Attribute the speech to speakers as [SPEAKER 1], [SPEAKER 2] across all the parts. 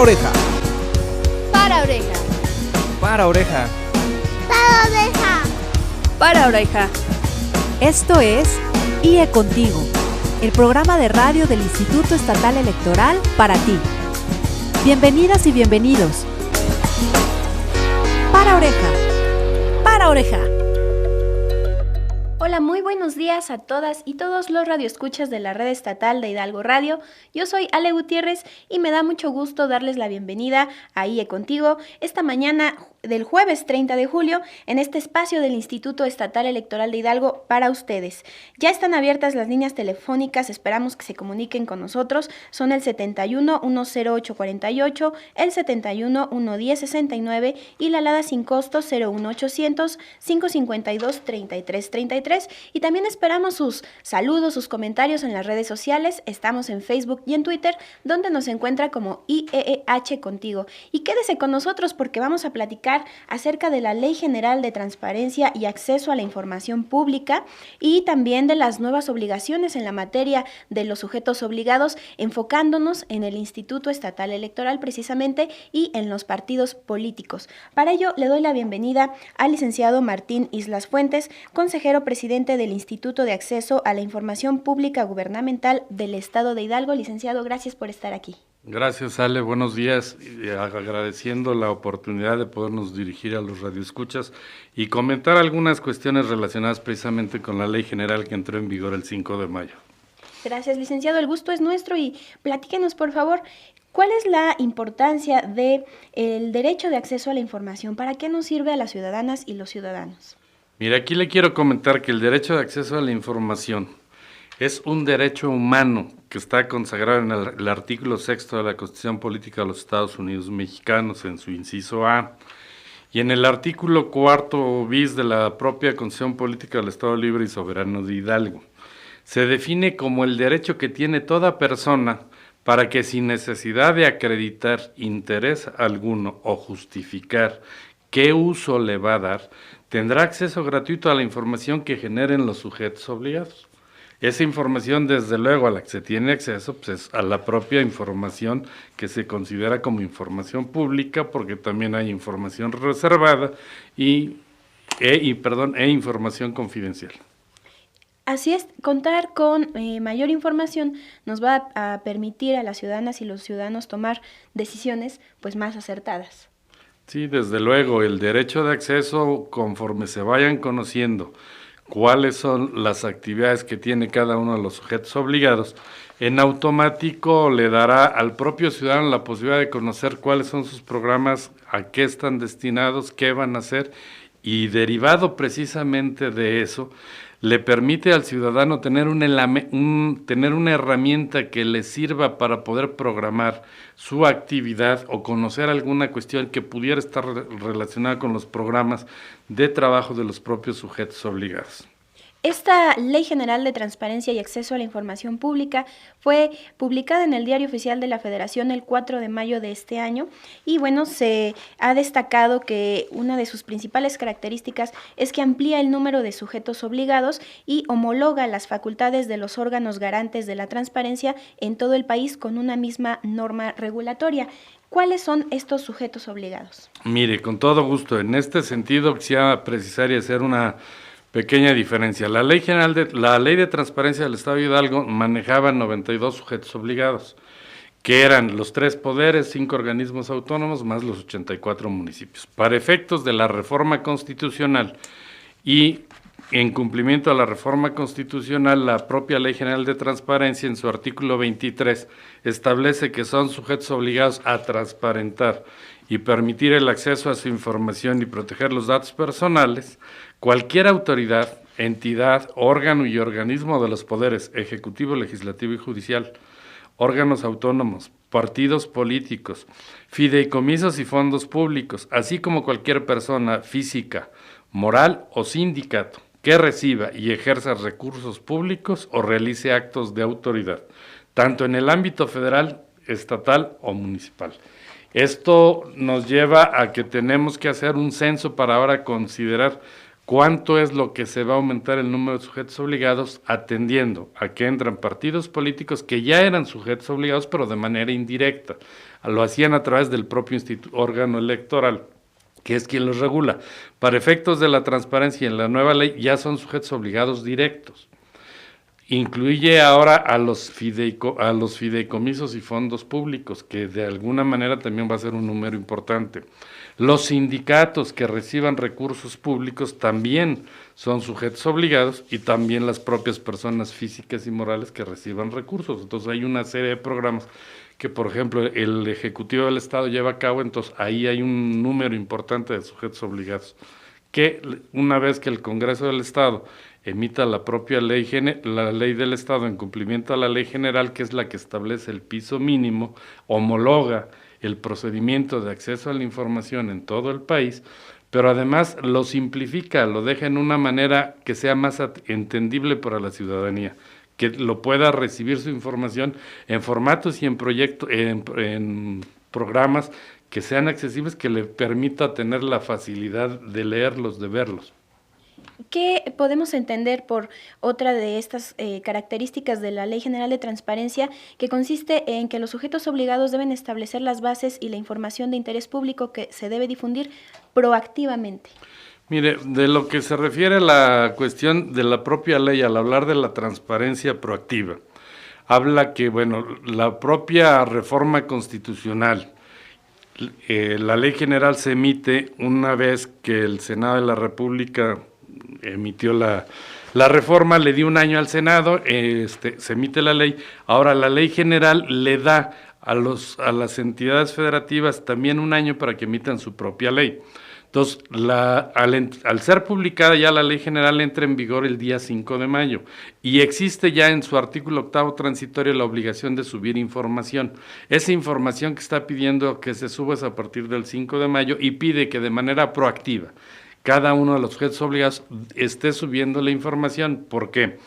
[SPEAKER 1] oreja.
[SPEAKER 2] Para oreja.
[SPEAKER 1] Para oreja.
[SPEAKER 2] Para oreja.
[SPEAKER 3] Para oreja.
[SPEAKER 4] Esto es IE Contigo, el programa de radio del Instituto Estatal Electoral para ti. Bienvenidas y bienvenidos. Para oreja.
[SPEAKER 3] Para oreja.
[SPEAKER 2] Hola, muy buenos días a todas y todos los radioescuchas de la red estatal de Hidalgo Radio. Yo soy Ale Gutiérrez y me da mucho gusto darles la bienvenida a IE Contigo esta mañana del jueves 30 de julio en este espacio del Instituto Estatal Electoral de Hidalgo para ustedes. Ya están abiertas las líneas telefónicas, esperamos que se comuniquen con nosotros. Son el 71 108 48, el 71 110 69 y la alada sin costo 01800 552 33 33. Y también esperamos sus saludos, sus comentarios en las redes sociales. Estamos en Facebook y en Twitter, donde nos encuentra como IEEH Contigo. Y quédese con nosotros porque vamos a platicar acerca de la Ley General de Transparencia y Acceso a la Información Pública y también de las nuevas obligaciones en la materia de los sujetos obligados, enfocándonos en el Instituto Estatal Electoral precisamente y en los partidos políticos. Para ello le doy la bienvenida al licenciado Martín Islas Fuentes, consejero presidente del Instituto de Acceso a la Información Pública Gubernamental del Estado de Hidalgo. Licenciado, gracias por estar aquí.
[SPEAKER 5] Gracias, Ale, buenos días, agradeciendo la oportunidad de podernos dirigir a los radioescuchas y comentar algunas cuestiones relacionadas precisamente con la Ley General que entró en vigor el 5 de mayo.
[SPEAKER 2] Gracias, licenciado, el gusto es nuestro y platíquenos, por favor, ¿cuál es la importancia del derecho de acceso a la información? ¿Para qué nos sirve a las ciudadanas y los ciudadanos?
[SPEAKER 5] Mira, aquí le quiero comentar que el derecho de acceso a la información es un derecho humano que está consagrado en el artículo 6 de la Constitución Política de los Estados Unidos Mexicanos, en su inciso A, y en el artículo 4 bis de la propia Constitución Política del Estado Libre y Soberano de Hidalgo. Se define como el derecho que tiene toda persona para que sin necesidad de acreditar interés alguno o justificar qué uso le va a dar, tendrá acceso gratuito a la información que generen los sujetos obligados. Esa información, desde luego, a la que se tiene acceso, pues es a la propia información que se considera como información pública, porque también hay información reservada e información confidencial.
[SPEAKER 2] Así es, contar con mayor información nos va a permitir a las ciudadanas y los ciudadanos tomar decisiones pues más acertadas.
[SPEAKER 5] Sí, desde luego, el derecho de acceso, conforme se vayan conociendo cuáles son las actividades que tiene cada uno de los sujetos obligados, en automático le dará al propio ciudadano la posibilidad de conocer cuáles son sus programas, a qué están destinados, qué van a hacer, y derivado precisamente de eso, le permite al ciudadano tener una herramienta que le sirva para poder programar su actividad o conocer alguna cuestión que pudiera estar relacionada con los programas de trabajo de los propios sujetos obligados.
[SPEAKER 2] Esta Ley General de Transparencia y Acceso a la Información Pública fue publicada en el Diario Oficial de la Federación el 4 de mayo de este año y bueno, se ha destacado que una de sus principales características es que amplía el número de sujetos obligados y homologa las facultades de los órganos garantes de la transparencia en todo el país con una misma norma regulatoria. ¿Cuáles son estos sujetos obligados?
[SPEAKER 5] Mire, con todo gusto, en este sentido quisiera precisar y hacer una pequeña diferencia. La Ley de Transparencia del Estado de Hidalgo manejaba 92 sujetos obligados, que eran los 3 poderes, 5 organismos autónomos, más los 84 municipios. Para efectos de la reforma constitucional y en cumplimiento a la reforma constitucional, la propia Ley General de Transparencia, en su artículo 23, establece que son sujetos obligados a transparentar y permitir el acceso a su información y proteger los datos personales, cualquier autoridad, entidad, órgano y organismo de los poderes ejecutivo, legislativo y judicial, órganos autónomos, partidos políticos, fideicomisos y fondos públicos, así como cualquier persona física, moral o sindicato que reciba y ejerza recursos públicos o realice actos de autoridad, tanto en el ámbito federal, estatal o municipal. Esto nos lleva a que tenemos que hacer un censo para ahora considerar cuánto es lo que se va a aumentar el número de sujetos obligados, atendiendo a que entran partidos políticos que ya eran sujetos obligados, pero de manera indirecta. Lo hacían a través del propio órgano electoral, que es quien los regula. Para efectos de la transparencia en la nueva ley ya son sujetos obligados directos. Incluye ahora a los fideicomisos y fondos públicos, que de alguna manera también va a ser un número importante. Los sindicatos que reciban recursos públicos también son sujetos obligados, y también las propias personas físicas y morales que reciban recursos. Entonces hay una serie de programas que, por ejemplo, el Ejecutivo del Estado lleva a cabo, entonces ahí hay un número importante de sujetos obligados, que una vez que el Congreso del Estado emita la propia ley, la ley del Estado en cumplimiento a la ley general, que es la que establece el piso mínimo, homologa el procedimiento de acceso a la información en todo el país, pero además lo simplifica, lo deja en una manera que sea más entendible para la ciudadanía, que lo pueda recibir su información en formatos y en proyectos, en programas que sean accesibles, que le permita tener la facilidad de leerlos, de verlos.
[SPEAKER 2] ¿Qué podemos entender por otra de estas características de la Ley General de Transparencia, que consiste en que los sujetos obligados deben establecer las bases y la información de interés público que se debe difundir proactivamente?
[SPEAKER 5] Mire, de lo que se refiere a la cuestión de la propia ley, al hablar de la transparencia proactiva, habla que, bueno, la propia reforma constitucional, la Ley General se emite una vez que el Senado de la República emitió la reforma, le dio un año al Senado, se emite la ley. Ahora la Ley General le da a las entidades federativas también un año para que emitan su propia ley. Entonces, al ser publicada ya la Ley General entra en vigor el día 5 de mayo y existe ya en su artículo 8º transitorio la obligación de subir información. Esa información que está pidiendo que se suba es a partir del 5 de mayo y pide que de manera proactiva cada uno de los sujetos obligados esté subiendo la información. ¿Por qué?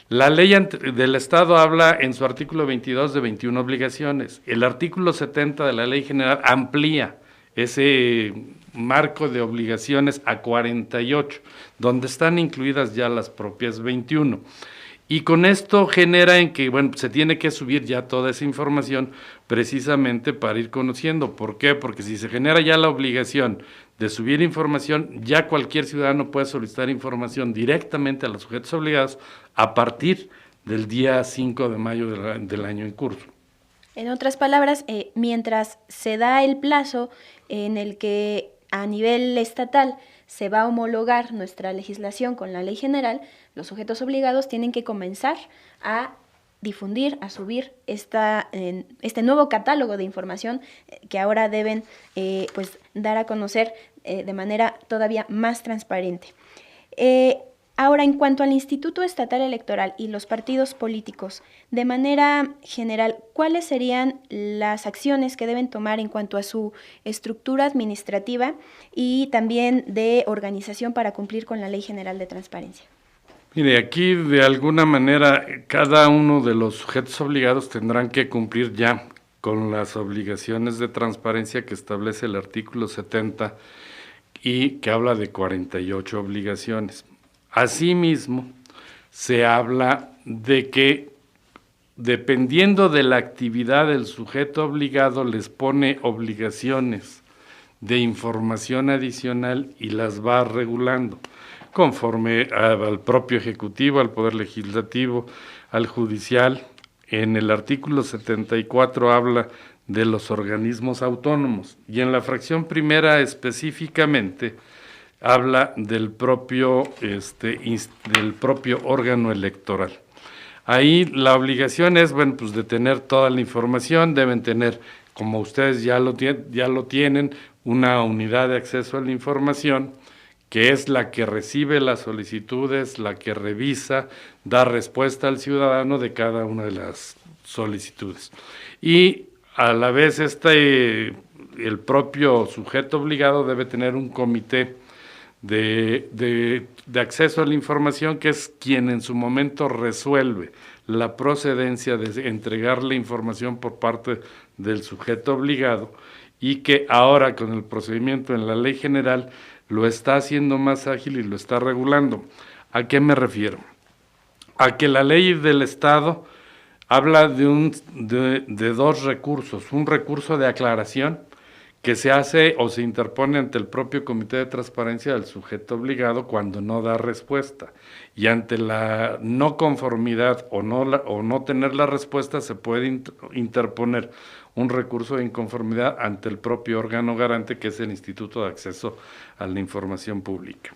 [SPEAKER 5] La ley del Estado habla en su artículo 22 de 21 obligaciones. El artículo 70 de la Ley General amplía ese marco de obligaciones a 48, donde están incluidas ya las propias 21. Y con esto genera en que, bueno, se tiene que subir ya toda esa información precisamente para ir conociendo. ¿Por qué? Porque si se genera ya la obligación de subir información, ya cualquier ciudadano puede solicitar información directamente a los sujetos obligados a partir del día 5 de mayo del año en curso.
[SPEAKER 2] En otras palabras, mientras se da el plazo en el que a nivel estatal se va a homologar nuestra legislación con la Ley General, los sujetos obligados tienen que comenzar a difundir, a subir este nuevo catálogo de información que ahora deben pues dar a conocer de manera todavía más transparente. Ahora, en cuanto al Instituto Estatal Electoral y los partidos políticos, de manera general, ¿cuáles serían las acciones que deben tomar en cuanto a su estructura administrativa y también de organización para cumplir con la Ley General de Transparencia?
[SPEAKER 5] Mire, aquí de alguna manera cada uno de los sujetos obligados tendrán que cumplir ya con las obligaciones de transparencia que establece el artículo 70 y que habla de 48 obligaciones. Asimismo, se habla de que dependiendo de la actividad del sujeto obligado les pone obligaciones de información adicional y las va regulando conforme al propio Ejecutivo, al Poder Legislativo, al Judicial. En el artículo 74 habla de los organismos autónomos y en la fracción primera específicamente habla del propio órgano electoral. Ahí la obligación es, bueno, pues de tener toda la información, deben tener, como ustedes ya lo tienen, una unidad de acceso a la información, que es la que recibe las solicitudes, la que revisa, da respuesta al ciudadano de cada una de las solicitudes. Y a la vez el propio sujeto obligado debe tener un comité de acceso a la información, que es quien en su momento resuelve la procedencia de entregar la información por parte del sujeto obligado y que ahora con el procedimiento en la ley general lo está haciendo más ágil y lo está regulando. ¿A qué me refiero? A que la ley del Estado habla de dos recursos, un recurso de aclaración que se hace o se interpone ante el propio Comité de Transparencia del sujeto obligado cuando no da respuesta, y ante la no conformidad o no tener la respuesta se puede interponer un recurso de inconformidad ante el propio órgano garante, que es el Instituto de Acceso a la Información Pública.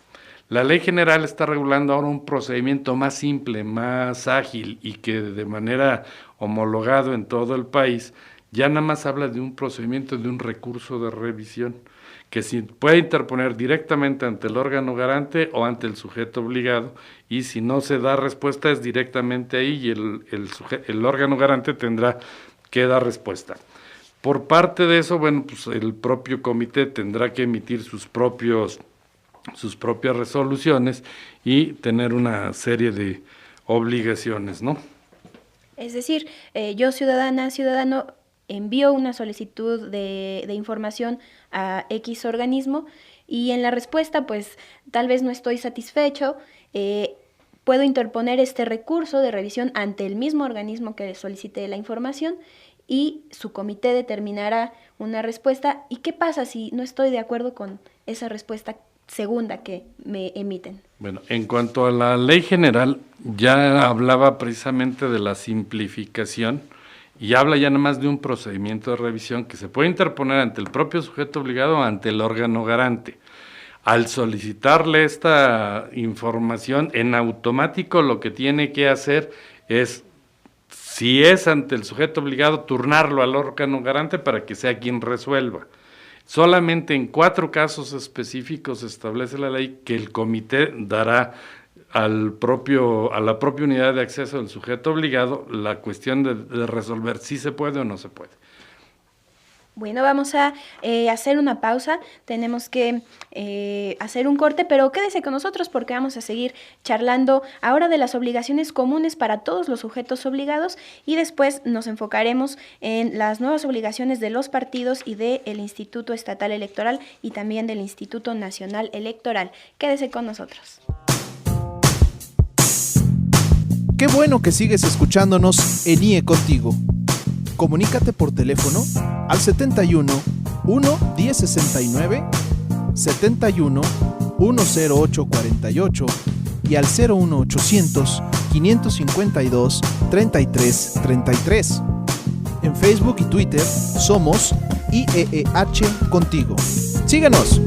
[SPEAKER 5] La ley general está regulando ahora un procedimiento más simple, más ágil y que de manera homologado en todo el país ya nada más habla de un procedimiento, de un recurso de revisión que se puede interponer directamente ante el órgano garante o ante el sujeto obligado, y si no se da respuesta es directamente ahí y el órgano garante tendrá que dar respuesta. Por parte de eso, bueno, pues el propio comité tendrá que emitir sus propias resoluciones y tener una serie de obligaciones, ¿no?
[SPEAKER 2] Es decir, yo ciudadano, envío una solicitud de información a X organismo y en la respuesta, pues tal vez no estoy satisfecho, puedo interponer este recurso de revisión ante el mismo organismo que solicité la información y su comité determinará una respuesta. ¿Y qué pasa si no estoy de acuerdo con esa respuesta segunda que me emiten?
[SPEAKER 5] Bueno, en cuanto a la ley general, ya hablaba precisamente de la simplificación y habla ya nada más de un procedimiento de revisión que se puede interponer ante el propio sujeto obligado o ante el órgano garante. Al solicitarle esta información, en automático lo que tiene que hacer es, si es ante el sujeto obligado, turnarlo al órgano garante para que sea quien resuelva. Solamente en 4 casos específicos establece la ley que el comité dará a la propia unidad de acceso del sujeto obligado la cuestión de resolver si se puede o no se puede.
[SPEAKER 2] Bueno, vamos a hacer una pausa, tenemos que hacer un corte, pero quédese con nosotros porque vamos a seguir charlando ahora de las obligaciones comunes para todos los sujetos obligados y después nos enfocaremos en las nuevas obligaciones de los partidos y del Instituto Estatal Electoral y también del Instituto Nacional Electoral. Quédese con nosotros.
[SPEAKER 1] Qué bueno que sigues escuchándonos en IE Contigo. Comunícate por teléfono al 71 1 1069, 71 108 48 y al 01800 552 33 33. En Facebook y Twitter somos IEEH Contigo. ¡Síguenos!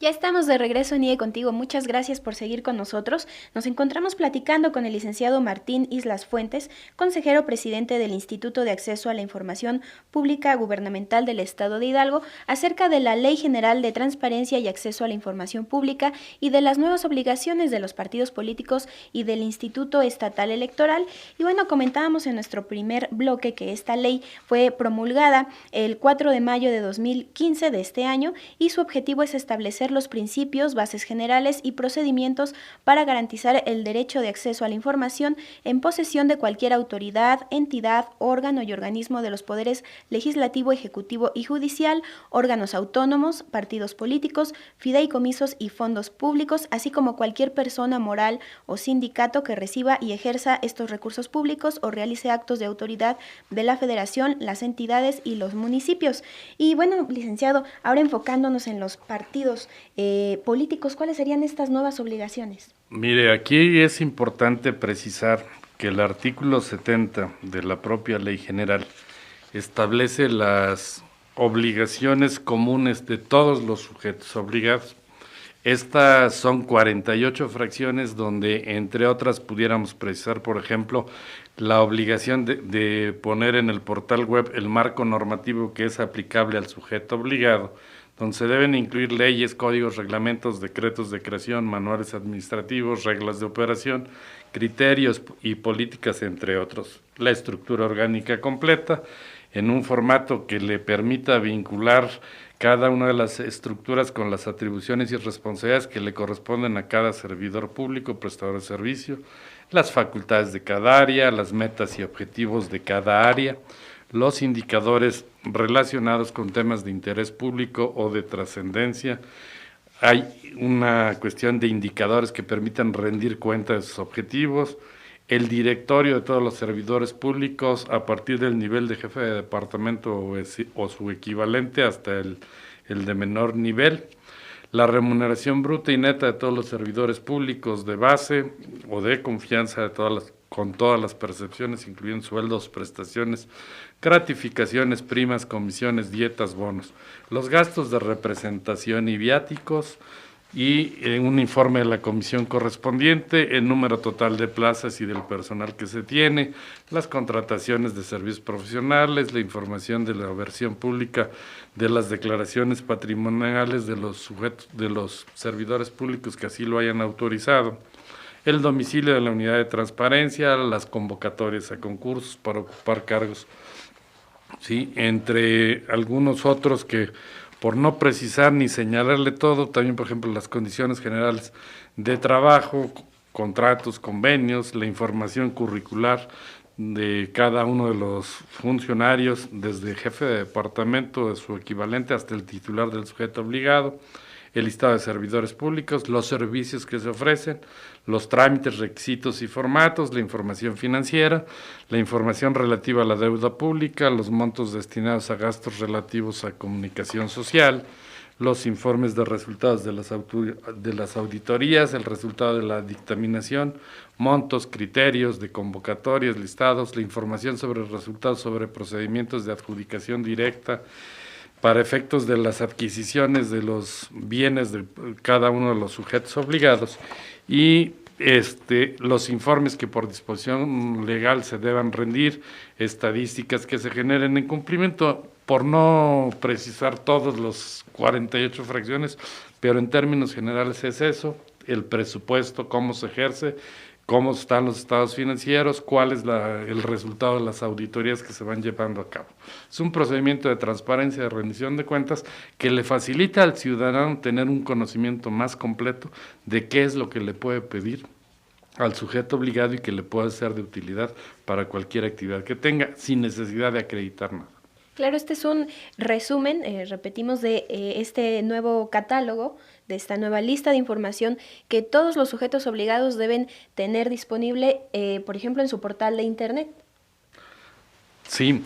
[SPEAKER 2] Ya estamos de regreso en IE Contigo, muchas gracias por seguir con nosotros. Nos encontramos platicando con el licenciado Martín Islas Fuentes, consejero presidente del Instituto de Acceso a la Información Pública Gubernamental del Estado de Hidalgo, acerca de la Ley General de Transparencia y Acceso a la Información Pública y de las nuevas obligaciones de los partidos políticos y del Instituto Estatal Electoral. Y bueno, comentábamos en nuestro primer bloque que esta ley fue promulgada el 4 de mayo de 2015 de este año y su objetivo es establecer los principios, bases generales y procedimientos para garantizar el derecho de acceso a la información en posesión de cualquier autoridad, entidad, órgano y organismo de los poderes legislativo, ejecutivo y judicial, órganos autónomos, partidos políticos, fideicomisos y fondos públicos, así como cualquier persona moral o sindicato que reciba y ejerza estos recursos públicos o realice actos de autoridad de la Federación, las entidades y los municipios. Y bueno, licenciado, ahora enfocándonos en los partidos políticos, ¿cuáles serían estas nuevas obligaciones?
[SPEAKER 5] Mire, aquí es importante precisar que el artículo 70 de la propia Ley General establece las obligaciones comunes de todos los sujetos obligados. Estas son 48 fracciones donde, entre otras, pudiéramos precisar, por ejemplo, la obligación de poner en el portal web el marco normativo que es aplicable al sujeto obligado, donde se deben incluir leyes, códigos, reglamentos, decretos de creación, manuales administrativos, reglas de operación, criterios y políticas, entre otros. La estructura orgánica completa, en un formato que le permita vincular cada una de las estructuras con las atribuciones y responsabilidades que le corresponden a cada servidor público, prestador de servicio, las facultades de cada área, las metas y objetivos de cada área, los indicadores relacionados con temas de interés público o de trascendencia. Hay una cuestión de indicadores que permitan rendir cuenta de sus objetivos, el directorio de todos los servidores públicos a partir del nivel de jefe de departamento o su equivalente hasta el de menor nivel, la remuneración bruta y neta de todos los servidores públicos de base o de confianza con todas las percepciones, incluyendo sueldos, prestaciones, gratificaciones, primas, comisiones, dietas, bonos, los gastos de representación y viáticos, y un informe de la comisión correspondiente, el número total de plazas y del personal que se tiene, las contrataciones de servicios profesionales, la información de la versión pública de las declaraciones patrimoniales de los sujetos, de los servidores públicos que así lo hayan autorizado, el domicilio de la unidad de transparencia, las convocatorias a concursos para ocupar cargos, ¿sí?, entre algunos otros que, por no precisar ni señalarle todo, también, por ejemplo, las condiciones generales de trabajo, contratos, convenios, la información curricular de cada uno de los funcionarios, desde jefe de departamento, de su equivalente, hasta el titular del sujeto obligado, el listado de servidores públicos, los servicios que se ofrecen, los trámites, requisitos y formatos, la información financiera, la información relativa a la deuda pública, los montos destinados a gastos relativos a comunicación social, los informes de resultados de las auditorías, el resultado de la dictaminación, montos, criterios de convocatorias, listados, la información sobre resultados sobre procedimientos de adjudicación directa, para efectos de las adquisiciones de los bienes de cada uno de los sujetos obligados, y los informes que por disposición legal se deban rendir, estadísticas que se generen en cumplimiento, por no precisar todos los 48 fracciones, pero en términos generales es eso, el presupuesto, cómo se ejerce, cómo están los estados financieros, cuál es el resultado de las auditorías que se van llevando a cabo. Es un procedimiento de transparencia, de rendición de cuentas, que le facilita al ciudadano tener un conocimiento más completo de qué es lo que le puede pedir al sujeto obligado y que le pueda ser de utilidad para cualquier actividad que tenga, sin necesidad de acreditar nada.
[SPEAKER 2] Claro, este es un resumen, repetimos, de este nuevo catálogo, de esta nueva lista de información que todos los sujetos obligados deben tener disponible, por ejemplo, en su portal de internet.
[SPEAKER 5] Sí,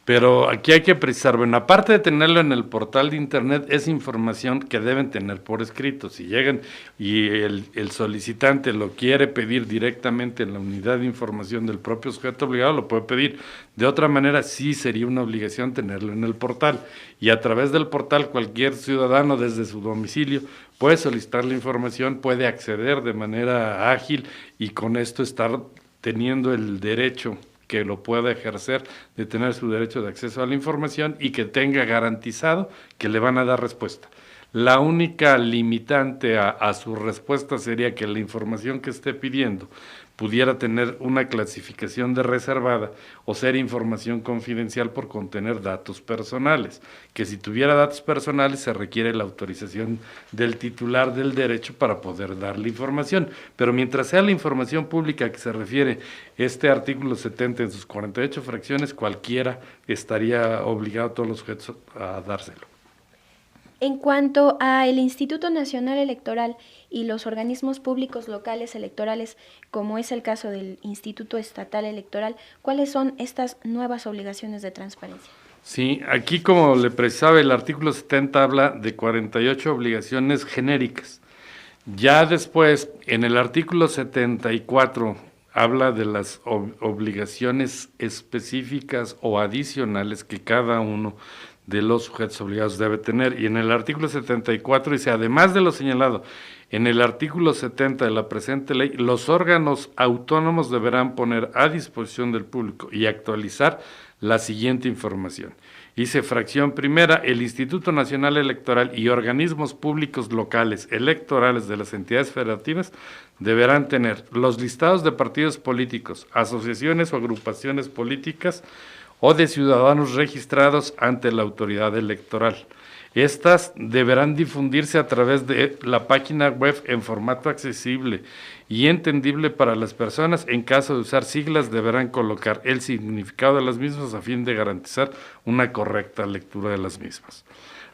[SPEAKER 5] pero aquí hay que precisar, bueno, aparte de tenerlo en el portal de internet, es información que deben tener por escrito. Si llegan y el solicitante lo quiere pedir directamente en la unidad de información del propio sujeto obligado, lo puede pedir. De otra manera, sí sería una obligación tenerlo en el portal. Y a través del portal, cualquier ciudadano desde su domicilio puede solicitar la información, puede acceder de manera ágil y con esto estar teniendo el derecho que lo pueda ejercer, de tener su derecho de acceso a la información y que tenga garantizado que le van a dar respuesta. La única limitante a su respuesta sería que la información que esté pidiendo pudiera tener una clasificación de reservada o ser información confidencial por contener datos personales, que si tuviera datos personales se requiere la autorización del titular del derecho para poder darle información, pero mientras sea la información pública que se refiere este artículo 70 en sus 48 fracciones, cualquiera estaría obligado a todos los sujetos a dárselo.
[SPEAKER 2] En cuanto al Instituto Nacional Electoral y los organismos públicos locales electorales, como es el caso del Instituto Estatal Electoral, ¿cuáles son estas nuevas obligaciones de transparencia?
[SPEAKER 5] Sí, aquí como le precisaba, el artículo 70 habla de 48 obligaciones genéricas. Ya después, en el artículo 74, habla de las obligaciones específicas o adicionales que cada uno de los sujetos obligados debe tener. Y en el artículo 74 dice, además de lo señalado en el artículo 70 de la presente ley, los órganos autónomos deberán poner a disposición del público y actualizar la siguiente información. Dice, fracción primera, el Instituto Nacional Electoral y organismos públicos locales electorales de las entidades federativas deberán tener los listados de partidos políticos, asociaciones o agrupaciones políticas o de ciudadanos registrados ante la autoridad electoral, Estas deberán difundirse a través de la página web en formato accesible y entendible para las personas. En caso de usar siglas, deberán colocar el significado de las mismas a fin de garantizar una correcta lectura de las mismas.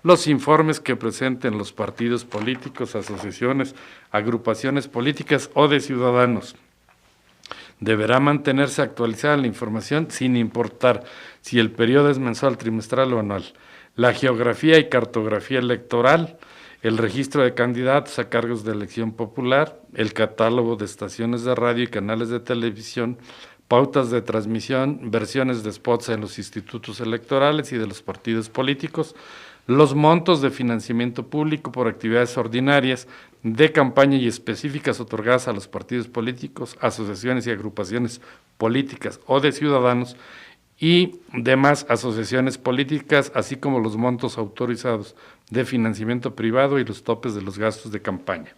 [SPEAKER 5] Los informes que presenten los partidos políticos, asociaciones, agrupaciones políticas o de ciudadanos. Deberá mantenerse actualizada la información sin importar si el periodo es mensual, trimestral o anual. La geografía y cartografía electoral, el registro de candidatos a cargos de elección popular, el catálogo de estaciones de radio y canales de televisión, pautas de transmisión, versiones de spots en los institutos electorales y de los partidos políticos, los montos de financiamiento público por actividades ordinarias, de campaña y específicas otorgadas a los partidos políticos, asociaciones y agrupaciones políticas o de ciudadanos y demás asociaciones políticas, así como los montos autorizados de financiamiento privado y los topes de los gastos de campaña.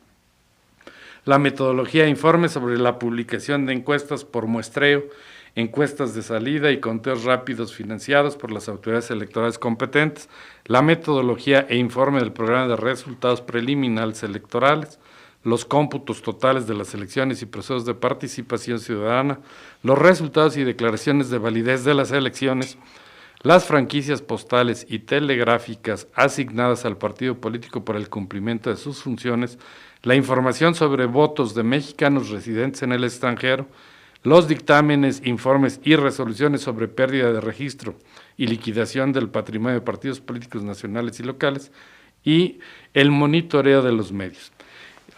[SPEAKER 5] La metodología de informe sobre la publicación de encuestas por muestreo, encuestas de salida y conteos rápidos financiados por las autoridades electorales competentes, la metodología e informe del programa de resultados preliminares electorales, los cómputos totales de las elecciones y procesos de participación ciudadana, los resultados y declaraciones de validez de las elecciones, las franquicias postales y telegráficas asignadas al partido político para el cumplimiento de sus funciones, la información sobre votos de mexicanos residentes en el extranjero, los dictámenes, informes y resoluciones sobre pérdida de registro y liquidación del patrimonio de partidos políticos nacionales y locales, y el monitoreo de los medios.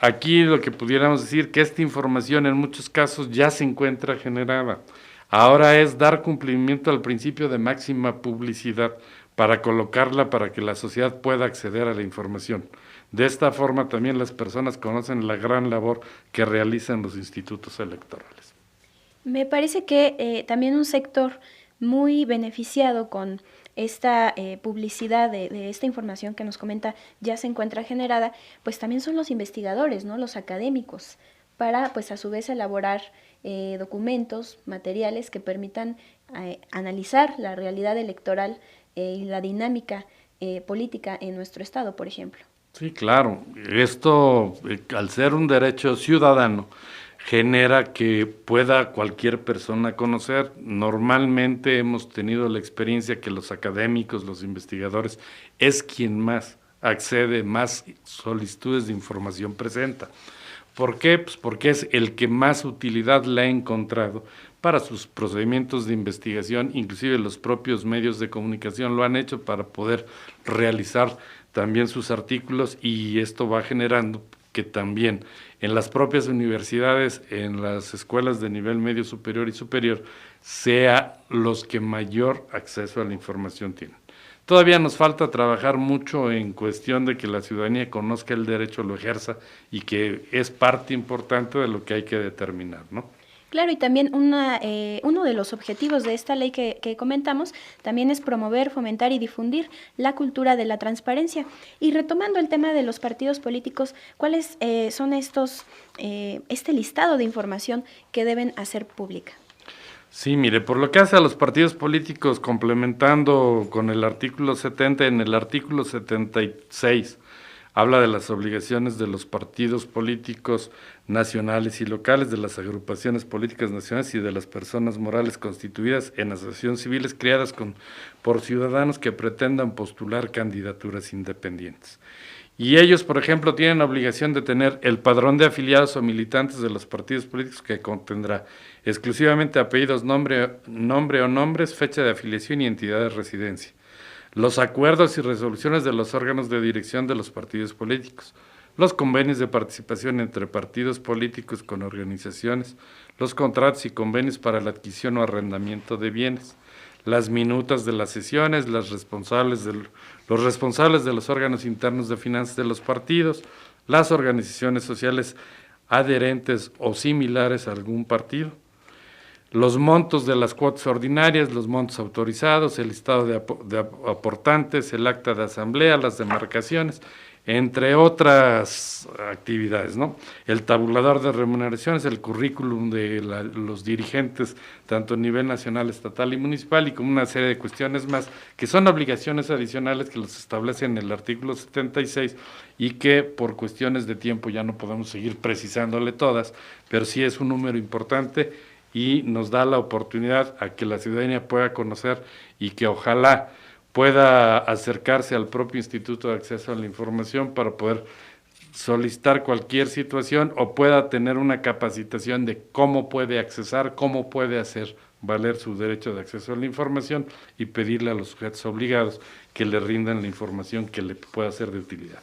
[SPEAKER 5] Aquí lo que pudiéramos decir que esta información en muchos casos ya se encuentra generada. Ahora es dar cumplimiento al principio de máxima publicidad para colocarla para que la sociedad pueda acceder a la información. De esta forma también las personas conocen la gran labor que realizan los institutos electorales.
[SPEAKER 2] Me parece que también un sector muy beneficiado con esta publicidad de esta información que nos comenta ya se encuentra generada, pues también son los investigadores, ¿no? Los académicos, para pues a su vez elaborar documentos, materiales que permitan analizar la realidad electoral y la dinámica política en nuestro estado, por ejemplo.
[SPEAKER 5] Sí, claro. Esto, al ser un derecho ciudadano, genera que pueda cualquier persona conocer. Normalmente hemos tenido la experiencia que los académicos, los investigadores, es quien más accede, más solicitudes de información presenta. ¿Por qué? Pues porque es el que más utilidad le ha encontrado para sus procedimientos de investigación, inclusive los propios medios de comunicación lo han hecho para poder realizar también sus artículos, y esto va generando que también en las propias universidades, en las escuelas de nivel medio superior y superior, sea los que mayor acceso a la información tienen. Todavía nos falta trabajar mucho en cuestión de que la ciudadanía conozca el derecho, lo ejerza, y que es parte importante de lo que hay que determinar, ¿no?
[SPEAKER 2] Claro, y también uno de los objetivos de esta ley que comentamos también es promover, fomentar y difundir la cultura de la transparencia. Y retomando el tema de los partidos políticos, ¿cuáles son este listado de información que deben hacer pública?
[SPEAKER 5] Sí, mire, por lo que hace a los partidos políticos, complementando con el artículo 70, en el artículo 76, habla de las obligaciones de los partidos políticos nacionales y locales, de las agrupaciones políticas nacionales y de las personas morales constituidas en asociaciones civiles creadas por ciudadanos que pretendan postular candidaturas independientes. Y ellos, por ejemplo, tienen obligación de tener el padrón de afiliados o militantes de los partidos políticos, que contendrá exclusivamente apellidos, nombre o nombres, fecha de afiliación y entidad de residencia. Los acuerdos y resoluciones de los órganos de dirección de los partidos políticos, los convenios de participación entre partidos políticos con organizaciones, los contratos y convenios para la adquisición o arrendamiento de bienes, las minutas de las sesiones, los responsables de los órganos internos de finanzas de los partidos, las organizaciones sociales adherentes o similares a algún partido, los montos de las cuotas ordinarias, los montos autorizados, el listado de aportantes, el acta de asamblea, las demarcaciones, entre otras actividades, ¿no? El tabulador de remuneraciones, el currículum de los dirigentes, tanto a nivel nacional, estatal y municipal, y como una serie de cuestiones más, que son obligaciones adicionales que los establece en el artículo 76 y que por cuestiones de tiempo ya no podemos seguir precisándole todas, pero sí es un número importante y nos da la oportunidad a que la ciudadanía pueda conocer y que ojalá pueda acercarse al propio Instituto de Acceso a la Información para poder solicitar cualquier situación o pueda tener una capacitación de cómo puede accesar, cómo puede hacer valer su derecho de acceso a la información y pedirle a los sujetos obligados que le rindan la información que le pueda ser de utilidad.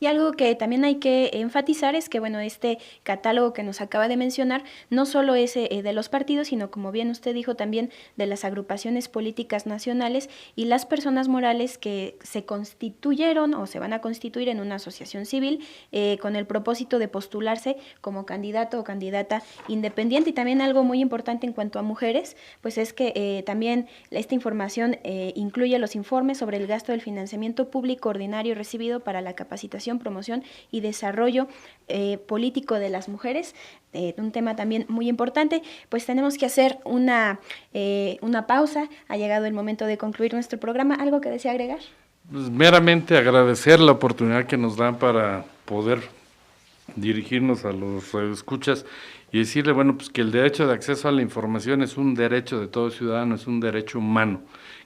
[SPEAKER 2] Y algo que también hay que enfatizar es que, bueno, este catálogo que nos acaba de mencionar no solo es de los partidos, sino, como bien usted dijo, también de las agrupaciones políticas nacionales y las personas morales que se constituyeron o se van a constituir en una asociación civil con el propósito de postularse como candidato o candidata independiente. Y también algo muy importante en cuanto a mujeres, pues es que también esta información incluye los informes sobre el gasto del financiamiento público ordinario recibido para la capacitación, promoción y desarrollo político de las mujeres, un tema también muy importante. Pues tenemos que hacer una pausa, ha llegado el momento de concluir nuestro programa. ¿Algo que desea agregar?
[SPEAKER 5] Pues meramente agradecer la oportunidad que nos dan para poder dirigirnos a los escuchas y decirle, bueno, pues que el derecho de acceso a la información es un derecho de todo ciudadano, es un derecho humano,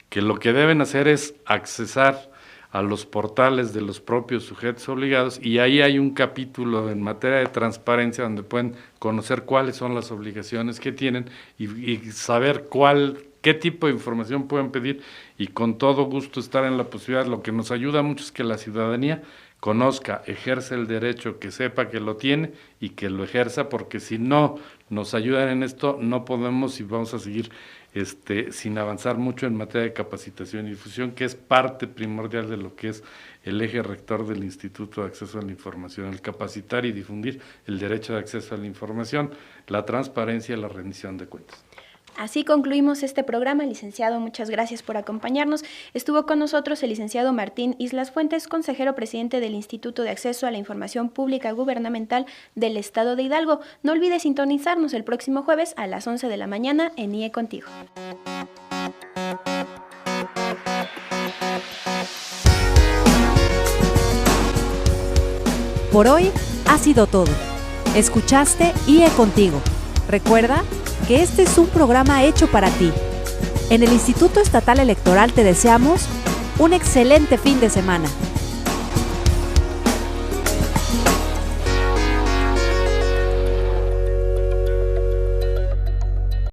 [SPEAKER 5] que lo que deben hacer es accesar a los portales de los propios sujetos obligados, y ahí hay un capítulo en materia de transparencia donde pueden conocer cuáles son las obligaciones que tienen y saber qué tipo de información pueden pedir, y con todo gusto estar en la posibilidad. Lo que nos ayuda mucho es que la ciudadanía conozca, ejerce el derecho, que sepa que lo tiene y que lo ejerza, porque si no nos ayudan en esto, no podemos y vamos a seguir sin avanzar mucho en materia de capacitación y difusión, que es parte primordial de lo que es el eje rector del Instituto de Acceso a la Información, el capacitar y difundir el derecho de acceso a la información, la transparencia y la rendición de cuentas.
[SPEAKER 2] Así concluimos este programa. Licenciado, muchas gracias por acompañarnos. Estuvo con nosotros el licenciado Martín Islas Fuentes, consejero presidente del Instituto de Acceso a la Información Pública Gubernamental del Estado de Hidalgo. No olvide sintonizarnos el próximo jueves a las 11 de la mañana en IE Contigo.
[SPEAKER 4] Por hoy ha sido todo. Escuchaste IE Contigo. Recuerda que este es un programa hecho para ti. En el Instituto Estatal Electoral te deseamos un excelente fin de semana.